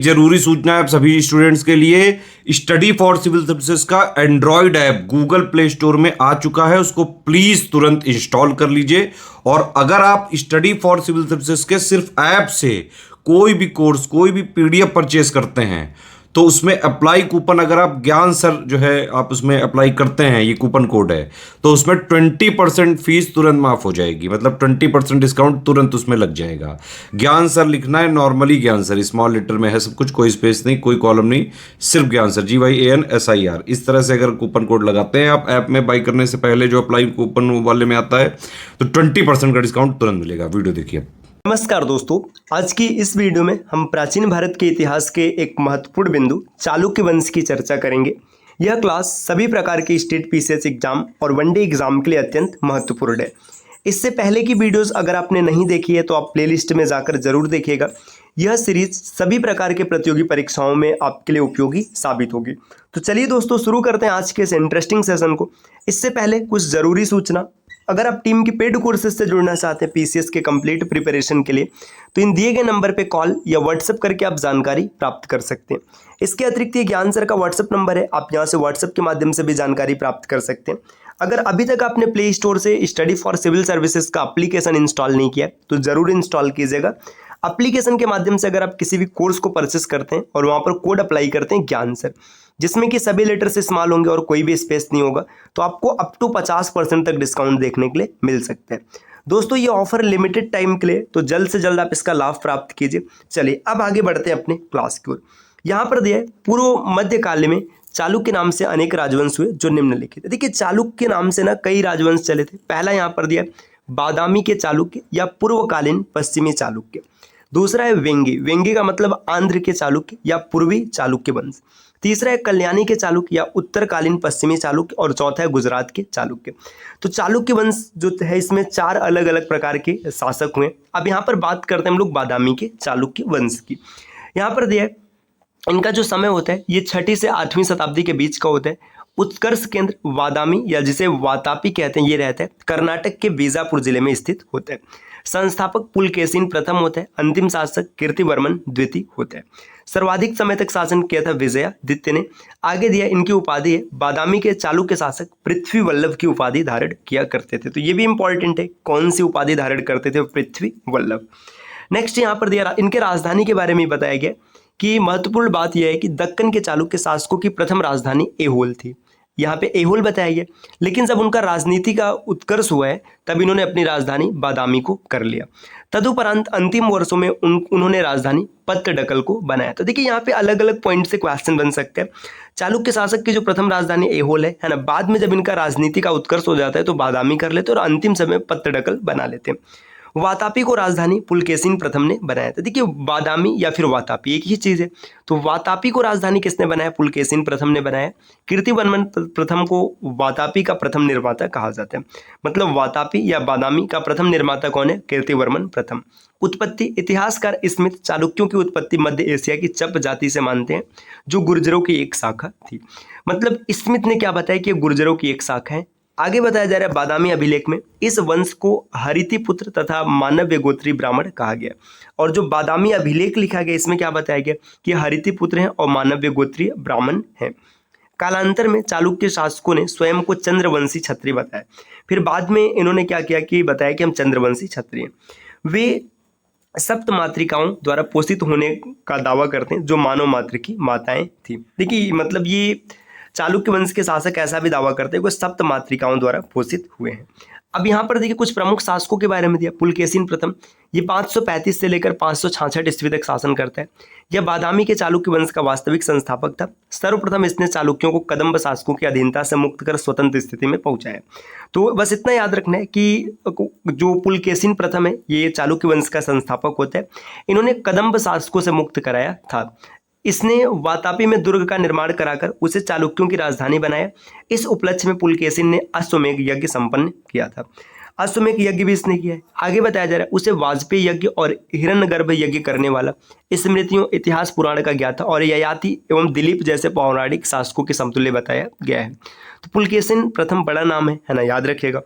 जरूरी सूचना है आप सभी स्टूडेंट्स के लिए। स्टडी फॉर सिविल सर्विसेज का Android app Google play store में आ चुका है, उसको प्लीज तुरंत इंस्टॉल कर लीजिए। और अगर आप स्टडी फॉर सिविल सर्विसेज के सिर्फ ऐप से कोई भी कोर्स, कोई भी पीडीएफ परचेस करते हैं तो उसमें अप्लाई कूपन, अगर आप ज्ञान सर जो है आप उसमें अप्लाई करते हैं, ये कूपन कोड है, तो उसमें 20% फीस तुरंत माफ हो जाएगी। मतलब 20% डिस्काउंट तुरंत उसमें लग जाएगा। ज्ञान सर लिखना है, नॉर्मली ज्ञान सर, स्मॉल लेटर में है सब कुछ, कोई स्पेस नहीं, कोई कॉलम नहीं, सिर्फ ज्ञान सर, GYANSIR। इस तरह से अगर कूपन कोड लगाते हैं आप ऐप में बाई करने से पहले, जो अप्लाई कूपन वाले में आता है, तो 20% का डिस्काउंट तुरंत मिलेगा। वीडियो देखिए। नमस्कार दोस्तों, आज की इस वीडियो में हम प्राचीन भारत के इतिहास के एक महत्वपूर्ण बिंदु चालुक्य वंश की चर्चा करेंगे। यह क्लास सभी प्रकार के स्टेट पीसीएस एग्जाम और वनडे एग्जाम के लिए अत्यंत महत्वपूर्ण है। इससे पहले की वीडियोस अगर आपने नहीं देखी है तो आप प्लेलिस्ट में जाकर जरूर देखिएगा। यह सीरीज सभी प्रकार के प्रतियोगी परीक्षाओं में आपके लिए उपयोगी साबित होगी। तो चलिए दोस्तों, शुरू करते हैं आज के इस इंटरेस्टिंग सेशन को। इससे पहले कुछ ज़रूरी सूचना। अगर आप टीम की पेड कोर्सेज से जुड़ना चाहते हैं पीसीएस के कंप्लीट प्रिपरेशन के लिए, तो इन दिए गए नंबर पे कॉल या व्हाट्सएप करके आप जानकारी प्राप्त कर सकते हैं। इसके अतिरिक्त ये ज्ञान सर का व्हाट्सएप नंबर है, आप यहाँ से व्हाट्सएप के माध्यम से भी जानकारी प्राप्त कर सकते हैं। अगर अभी तक आपने प्ले स्टोर से स्टडी फॉर सिविल सर्विसेज का एप्लीकेशन इंस्टॉल नहीं किया तो ज़रूर इंस्टॉल कीजिएगा। एप्लीकेशन के माध्यम से अगर आप किसी भी कोर्स को परचेस करते हैं और वहाँ पर कोड अप्लाई करते हैं ज्ञान सर, जिसमें कि सभी लेटर से स्मॉल होंगे और कोई भी स्पेस नहीं होगा, तो आपको अप टू 50% तक डिस्काउंट देखने के लिए मिल सकते हैं। दोस्तों, ये ऑफर लिमिटेड टाइम के लिए, तो जल्द से जल्द आप इसका लाभ प्राप्त कीजिए। चलिए अब आगे बढ़ते हैं अपने क्लास की ओर। यहाँ पर दिया है, पूर्व मध्यकाल में चालुक्य नाम से अनेक राजवंश हुए जो निम्नलिखित है। देखिए, चालुक्य नाम से ना कई राजवंश चले थे। पहला यहाँ पर दिया है बादामी के चालुक्य या पूर्वकालीन पश्चिमी चालुक्य। दूसरा है वेंगी, वेंगी का मतलब आंध्र के चालुक्य या पूर्वी चालुक्य वंश। तीसरा है कल्याणी के चालुक्य या उत्तरकालीन पश्चिमी चालुक्य। और चौथा है गुजरात के चालुक्य। तो चालुक्य वंश जो है, इसमें 4 अलग अलग प्रकार के शासक हुए। अब यहाँ पर बात करते हैं हम लोग बादामी के चालुक्य वंश की। यहाँ पर दिया है, इनका जो समय होता है ये 6वीं से 8वीं शताब्दी के बीच का होता है। उत्कर्ष केंद्र वादामी या जिसे वातापी कहते हैं, ये रहता है कर्नाटक के बीजापुर जिले में स्थित होता है। संस्थापक पुलकेशिन प्रथम होता है। अंतिम शासक कीर्तिवर्मन द्वितीय होता है। सर्वाधिक समय तक शासन किया था विजयादित्य ने। आगे दिया, इनकी उपाधि है बादामी के चालुक्य शासक पृथ्वी वल्लभ की उपाधि धारण किया करते थे। तो ये भी इंपॉर्टेंट है, कौन सी उपाधि धारण करते थे? पृथ्वी वल्लभ। नेक्स्ट यहाँ पर दिया, इनके राजधानी के बारे में बताया गया कि महत्वपूर्ण बात यह है कि दक्कन के चालुक्य शासकों की प्रथम राजधानी ऐहोल थी। यहाँ पे ऐहोल बताया गया, लेकिन जब उनका राजनीति का उत्कर्ष हुआ है तब इन्होंने अपनी राजधानी बादामी को कर लिया। तदुपरांत अंतिम वर्षों में उन्होंने राजधानी पत्तडकल को बनाया। तो देखिए, यहाँ पे अलग अलग पॉइंट से क्वेश्चन बन सकते हैं। चालुक्य शासक की जो प्रथम राजधानी ऐहोल है ना, बाद में जब इनका राजनीति का उत्कर्ष हो जाता है तो बादामी कर लेते और अंतिम समय पत्तडकल बना लेते हैं। वातापी को राजधानी पुलकेशिन प्रथम ने बनाया था। देखिए, बादामी या फिर वातापी एक ही चीज़ है। तो वातापी को राजधानी किसने बनाया? पुलकेशिन प्रथम ने बनाया। कीर्तिवर्मन प्रथम को वातापी का प्रथम निर्माता कहा जाता है। मतलब वातापी या बादामी का प्रथम निर्माता कौन है? कीर्तिवर्मन प्रथम। उत्पत्ति, इतिहासकार स्मिथ चालुक्यों की उत्पत्ति मध्य एशिया की चप जाति से मानते हैं, जो गुर्जरों की एक शाखा थी। मतलब स्मिथ ने क्या बताया कि गुर्जरों की एक शाखा है। आगे बताया जा रहा है बादामी अभिलेख में इस वंश को हरिति पुत्र तथा मानव्य गोत्री ब्राह्मण कहा गया। और जो बादामी अभिलेख लिखा गया, इसमें क्या बताया गया कि हरिति पुत्र हैं और मानव्य गोत्रीय ब्राह्मण हैं। कालांतर में चालुक्य शासकों ने स्वयं को चंद्रवंशी क्षत्रिय बताया। फिर बाद में इन्होंने क्या किया कि बताया कि हम चंद्रवंशी क्षत्रिय हैं। वे सप्त मातृकाओं द्वारा पोषित होने का दावा करते हैं, जो मानव मात्र की माताएं थी। देखिए, मतलब ये चालुक्य वंश के शासक ऐसा भी दावा करते हैं कि सप्त मातृकाओं द्वारा पोषित हुए हैं। अब यहाँ पर देखिए, कुछ प्रमुख शासकों के बारे में दिया। पुलकेशिन प्रथम, ये 535 से लेकर 566 ईस्वी तक शासन करता है। यह बादामी के चालुक्य वंश का वास्तविक संस्थापक था। सर्वप्रथम इसने चालुक्यों को कदम्ब शासकों की अधीनता से मुक्त कर स्वतंत्र स्थिति में पहुंचाया। तो बस इतना याद रखना है कि जो पुलकेशिन प्रथम है, ये चालुक्य वंश का संस्थापक होता है। इन्होंने कदम्ब शासकों से मुक्त कराया था। इसने वातापी में दुर्ग का निर्माण कराकर उसे चालुक्यों की राजधानी बनाया। इस उपलक्ष्य में पुलकेशिन ने अश्वमेघ यज्ञ संपन्न किया था। अश्वमेघ यज्ञ भी इसने किया है। आगे बताया जा रहा है, उसे वाजपेयी यज्ञ और हिरण्यगर्भ यज्ञ करने वाला, स्मृतियों, इतिहास, पुराण का ज्ञाता और ययाति एवं दिलीप जैसे पौराणिक शासकों के समतुल्य बताया गया है। तो पुलकेशिन प्रथम बड़ा नाम है ना, याद रखिएगा।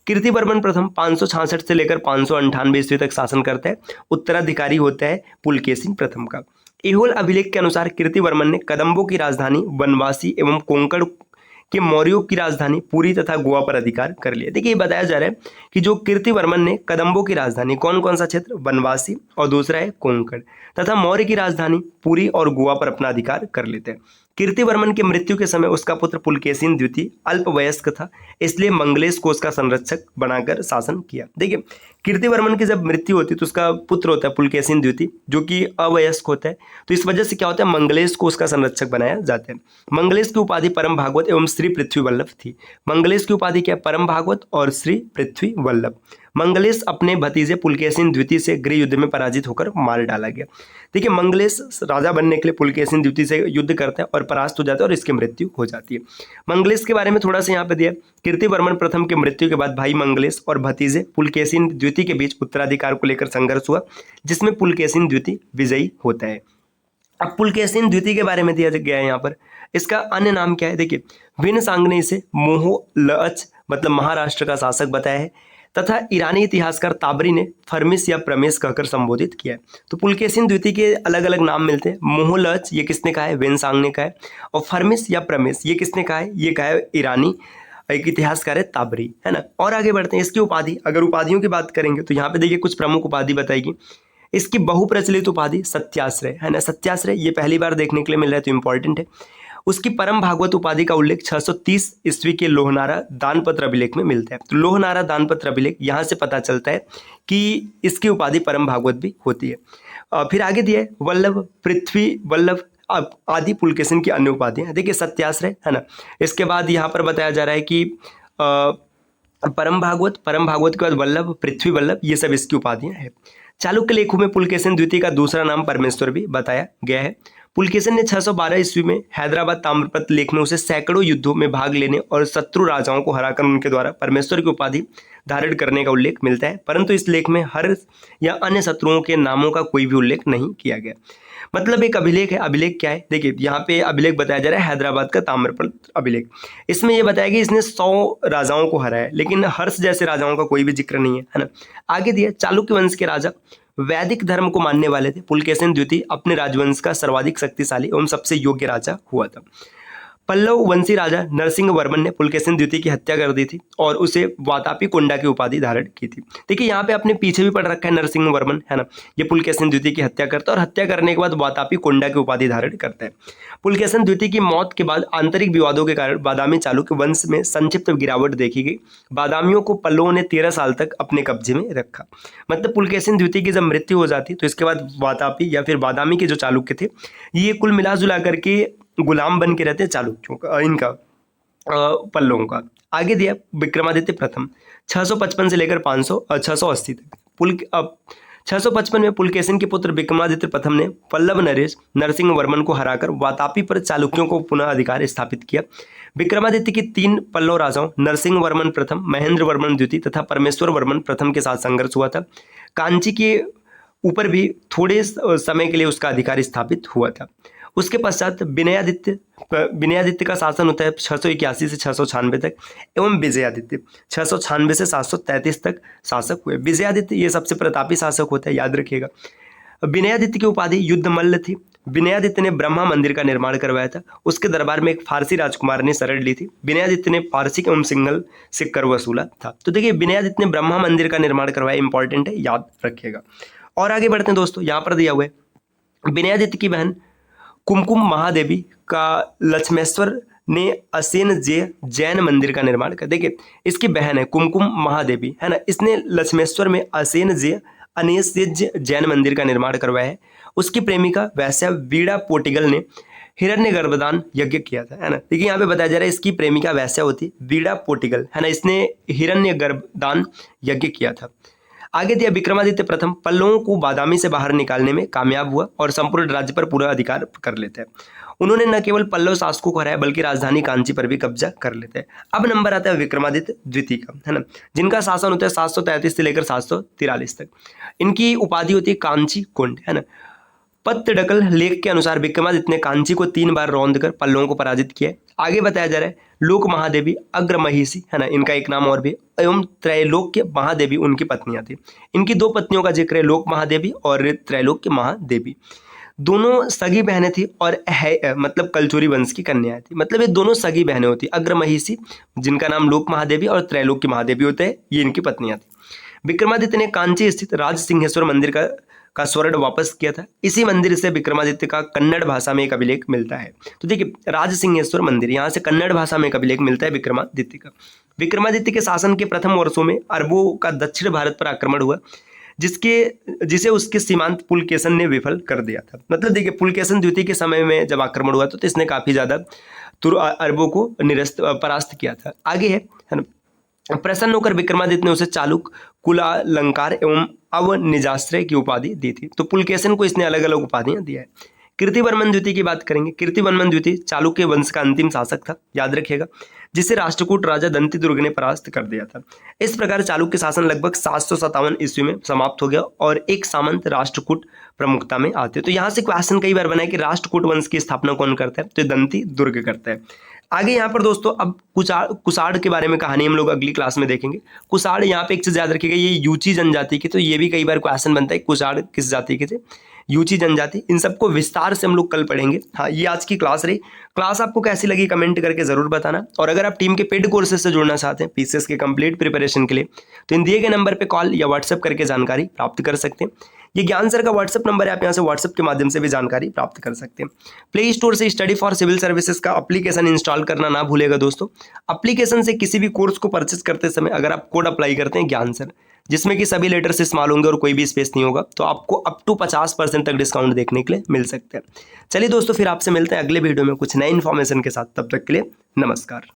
कीर्तिवर्मन प्रथम 566 से लेकर 598 ईस्वी तक शासन करता है। उत्तराधिकारी होता है पुलकेशिन प्रथम का। ऐहोल अभिलेख के अनुसार कीर्तिवर्मन ने कदंबों की राजधानी वनवासी एवं कोंकण के मौर्यों की राजधानी पुरी तथा गोवा पर अधिकार कर लिया। देखिए, ये बताया जा रहा है कि जो कीर्तिवर्मन ने कदंबों की राजधानी, कौन कौन सा क्षेत्र, वनवासी और दूसरा है कोंकण, तथा मौर्य की राजधानी पुरी और गोवा पर अपना अधिकार कर लेते हैं। कीर्तिवर्मन की मृत्यु के समय उसका पुत्र पुलकेशिन द्वितीय अल्पवयस्क था, इसलिए मंगलेश को उसका संरक्षक बनाकर शासन किया। देखिए, कीर्तिवर्मन की जब मृत्यु होती है तो उसका पुत्र होता है पुलकेशिन द्वितीय, जो कि अवयस्क होता है, तो इस वजह से क्या होता है, मंगलेश को उसका संरक्षक बनाया जाता है। मंगलेश की उपाधि परम भागवत एवं श्री पृथ्वी वल्लभ थी। मंगलेश की उपाधि क्या है, परम भागवत और श्री पृथ्वी वल्लभ। मंगलेश अपने भतीजे पुलकेशिन द्वितीय से गृह युद्ध में पराजित होकर मार डाला गया। देखिए, मंगलेश राजा बनने के लिए पुलकेशिन द्वितीय से युद्ध करता है और परास्त हो जाता है और इसकी मृत्यु हो जाती है। मंगलेश के बारे में थोड़ा सा यहाँ पे दिया, कीर्तिवर्मन प्रथम की मृत्यु के बाद भाई मंगलेश और भतीजे पुलकेशिन द्वितीय के बीच उत्तराधिकार को लेकर संघर्ष हुआ, जिसमें पुलकेशिन द्वितीय विजयी होता है। अब पुलकेशिन द्वितीय के बारे में दिया गया है यहाँ पर, इसका अन्य नाम क्या है, देखिए, विनसांग ने इसे मोहोलअच मतलब महाराष्ट्र का शासक बताया है, तथा ईरानी इतिहासकार ताबरी ने फर्मिस या प्रमेश कहकर संबोधित किया है। तो पुलकेशिन द्वितीय के अलग अलग नाम मिलते हैं। मोहोलअच ये किसने कहा है, विनसांग ने कहा है, और फर्मिस या प्रमेश ये किसने कहा है, ये कहा है ईरानी एक इतिहासकार है ताबरी, है ना। और आगे बढ़ते हैं, इसकी उपाधि, अगर उपाधियों की बात करेंगे तो यहाँ पे देखिए कुछ प्रमुख उपाधि बताएगी। इसकी बहुप्रचलित उपाधि सत्याश्रय, है ना, सत्याश्रय ये पहली बार देखने के लिए मिल रहा है तो इंपॉर्टेंट है। उसकी परम भागवत उपाधि का उल्लेख 630 ईस्वी के लोहनारा दानपत्र अभिलेख में मिलता है। तो लोहनारा दानपत्र अभिलेख यहाँ से पता चलता है कि इसकी उपाधि परम भागवत भी होती है। फिर आगे दिया है वल्लभ, पृथ्वी वल्लभ आदि पुलकेशिन की अन्य उपाधियां। देखिए, सत्याश्रय, है ना। इसके बाद यहाँ पर बताया जा रहा है कि परम भागवत के बाद वल्लभ, पृथ्वी वल्लभ, ये सब इसकी उपाधियां हैं। चालुक्य लेखों में पुलकेशिन द्वितीय का दूसरा नाम परमेश्वर भी बताया गया है। पुलकेशिन ने 612 ईस्वी में हैदराबाद ताम्रपत्र लेख में उसे सैकड़ों युद्धों में भाग लेने और शत्रु राजाओं को हराकर उनके द्वारा परमेश्वर की उपाधि धारण करने का उल्लेख मिलता है, परंतु इस लेख में हर्ष या अन्य शत्रुओं के नामों का कोई भी उल्लेख नहीं किया गया। मतलब एक अभिलेख है। अभिलेख क्या है, देखिए यहाँ पे अभिलेख बताया जा रहा है हैदराबाद का ताम्रपत्र अभिलेख। इसमें यह बताया कि इसने 100 राजाओं को हराया, लेकिन हर्ष जैसे राजाओं का कोई भी जिक्र नहीं है ना। आगे दिया, चालुक्य वंश के राजा वैदिक धर्म को मानने वाले थे। पुलकेशिन द्वितीय अपने राजवंश का सर्वाधिक शक्तिशाली एवं सबसे योग्य राजा हुआ था। पल्लव वंशी राजा नरसिंह वर्मन ने पुलकेशिन द्वितीय की हत्या कर दी थी और उसे वातापी कोंडा की उपाधि धारण की थी। देखिए, यहाँ पे अपने पीछे भी पढ़ रखा है नरसिंह वर्मन, है ना। ये पुलकेशिन द्वितीय की हत्या करता है और हत्या करने के बाद वातापी कोंडा की उपाधि धारण करता है। पुलकेशिन द्वितीय की मौत के बाद आंतरिक विवादों के कारण बादामी चालुक्य वंश में संक्षिप्त गिरावट देखी गई। बादामियों को पल्लवों ने 13 साल तक अपने कब्जे में रखा। मतलब पुलकेशिन द्वितीय की जब मृत्यु हो जाती तो इसके बाद वातापी या फिर बादामी के जो चालुक्य थे, ये कुल मिलाजुला करके गुलाम बन के रहते चालुक्यों का, इनका पल्लवों का। आगे दिया विक्रमादित्य प्रथम 655 से लेकर 680 तक। 655 में पुलकेशिन के पुत्र विक्रमादित्य प्रथम ने पल्लव नरेश नरसिंह वर्मन को हराकर वातापी पर चालुक्यों को पुनः अधिकार स्थापित किया। विक्रमादित्य की 3 पल्लव राजाओं नरसिंह वर्मन प्रथम, महेंद्र वर्मन द्वितीय तथा परमेश्वर वर्मन प्रथम के साथ संघर्ष हुआ था। कांची के ऊपर भी थोड़े समय के लिए उसका अधिकार स्थापित हुआ था। उसके पश्चात विनयादित्य का शासन होता है 681 से 696 तक एवं विजयादित्य 696 से 733 तक शासक हुए। विजयादित्य ये सबसे प्रतापी शासक होता है, याद रखिएगा। विनयादित्य की उपाधि युद्धमल्ल थी। विनयादित्य ने ब्रह्मा मंदिर का निर्माण करवाया था। उसके दरबार में एक फारसी राजकुमार ने शरण ली थी। विनयादित्य ने फारसी एवं सिंगल से कर वसूला था। तो देखिए, विनयादित्य ने ब्रह्मा मंदिर का निर्माण करवाया, इंपॉर्टेंट है, याद रखिएगा। और आगे बढ़ते हैं दोस्तों, यहाँ पर दिया हुआ है विनयादित्य की बहन कुमकुम महादेवी का लक्ष्मेश्वर ने असेन जैन मंदिर का निर्माण कर। देखिए, इसकी बहन है कुमकुम महादेवी, है ना। इसने लक्ष्मेश्वर में असेन जैन मंदिर का निर्माण करवाया है। उसकी प्रेमिका वैश्या वीणा पोटिगल ने हिरण्य गर्भदान यज्ञ किया था, है ना। देखिए, यहाँ पे बताया जा रहा है इसकी प्रेमिका वैश्या होती वीणा पोटिगल, है ना। इसने हिरण्य गर्भदान यज्ञ किया था। आगे दिया विक्रमादित्य प्रथम पल्लवों को बादामी से बाहर निकालने में कामयाब हुआ और संपूर्ण राज्य पर पूरा अधिकार कर लेते हैं। उन्होंने न केवल पल्लव शासकों को हराया बल्कि राजधानी कांची पर भी कब्जा कर लेते हैं। अब नंबर आता है विक्रमादित्य द्वितीय का, है ना, जिनका शासन होता है 733 से लेकर 743 तक। इनकी उपाधि होती है कांची कुंड, है ना। पत्तडकल लेख के अनुसार विक्रमादित्य ने कांची को 3 बार रौंद कर पल्लवों को पराजित किया। आगे बताया जा रहा है लोक महादेवी अग्रमहिषी, है ना, इनका एक नाम और भी, एवं त्रैलोक्य महादेवी उनकी पत्नियां थी। इनकी 2 पत्नियों का जिक्र है, लोक महादेवी और त्रैलोक्य महादेवी। दोनों सगी बहनें थी और मतलब कलचुरी वंश की कन्याएं थी। मतलब ये दोनों सगी बहनें होती, अग्रमहिषी जिनका नाम लोक महादेवी और त्रैलोक्य महादेवी होते हैं, ये इनकी पत्नियां थी। विक्रमादित्य ने कांची स्थित राज सिंहेश्वर मंदिर का स्वर्ण वापस किया था। इसी मंदिर से विक्रमादित्य का कन्नड़ भाषा में एक अभिलेख मिलता है। तो देखिए, राज सिंहेश्वर मंदिर, यहाँ से कन्नड़ भाषा में एक अभिलेख मिलता है विक्रमादित्य का। विक्रमादित्य के शासन के प्रथम वर्षों में अरबों का दक्षिण भारत पर आक्रमण हुआ, जिसे उसके सीमांत पुलकेशन ने विफल कर दिया था। मतलब देखिए, पुलकेशन द्वितीय के समय में जब आक्रमण हुआ तो इसने काफी ज्यादा अरबों को परास्त किया था। आगे है ना, प्रसन्न होकर विक्रमादित्य ने उसे चालुक, कुलालंकार एवं अवनिजाश्रय की उपाधि दी थी। तो पुलकेशन को इसने अलग अलग उपाधियां दिया है। कीर्तिवर्मन द्वितीय की बात करेंगे। कीर्तिवर्मन द्वितीय चालुक्य वंश का अंतिम शासक था, याद रखिएगा, जिसे राष्ट्रकूट राजा दंतिदुर्ग ने परास्त कर दिया था। इस प्रकार चालुक्य शासन लगभग 757 ईस्वी में समाप्त हो गया और एक सामंत राष्ट्रकूट प्रमुखता में आते। तो यहाँ से क्वेश्चन कई बार बना है कि राष्ट्रकूट वंश की स्थापना कौन करता है, तो दंतिदुर्ग करता है। आगे यहाँ पर दोस्तों अब कुसाड़ के बारे में कहानी हम लोग अगली क्लास में देखेंगे। कुसाड़, यहाँ पे एक चीज याद रखिएगा, ये यूची जनजाति की, तो ये भी कई बार क्वेश्चन बनता है, कुसाड़ किस जाति के थे, यूची जनजाति। इन सबको विस्तार से हम लोग कल पढ़ेंगे। हाँ, ये आज की क्लास रही। क्लास आपको कैसी लगी कमेंट करके जरूर बताना। और अगर आप टीम के पेड कोर्सेज से जुड़ना चाहते हैं पीसीएस के कंप्लीट प्रिपरेशन के लिए, तो इन दिए गए नंबर पे कॉल या व्हाट्सएप करके जानकारी प्राप्त कर सकते हैं। ये ज्ञान सर का व्हाट्सएप नंबर है, आप यहाँ से व्हाट्सएप के माध्यम से भी जानकारी प्राप्त कर सकते हैं। प्ले स्टोर से स्टडी फॉर सिविल सर्विसेज का एप्लीकेशन इंस्टॉल करना ना भूलेगा दोस्तों। एप्लीकेशन से किसी भी कोर्स को परचेस करते समय अगर आप कोड अप्लाई करते हैं ज्ञान सर, जिसमें कि सभी लेटर से स्मॉल होंगे और कोई भी स्पेस नहीं होगा, तो आपको अप टू 50% तक डिस्काउंट देखने के लिए मिल सकते हैं। चलिए दोस्तों, फिर आपसे मिलते हैं अगले वीडियो में कुछ नए इन्फॉर्मेशन के साथ। तब तक के लिए नमस्कार।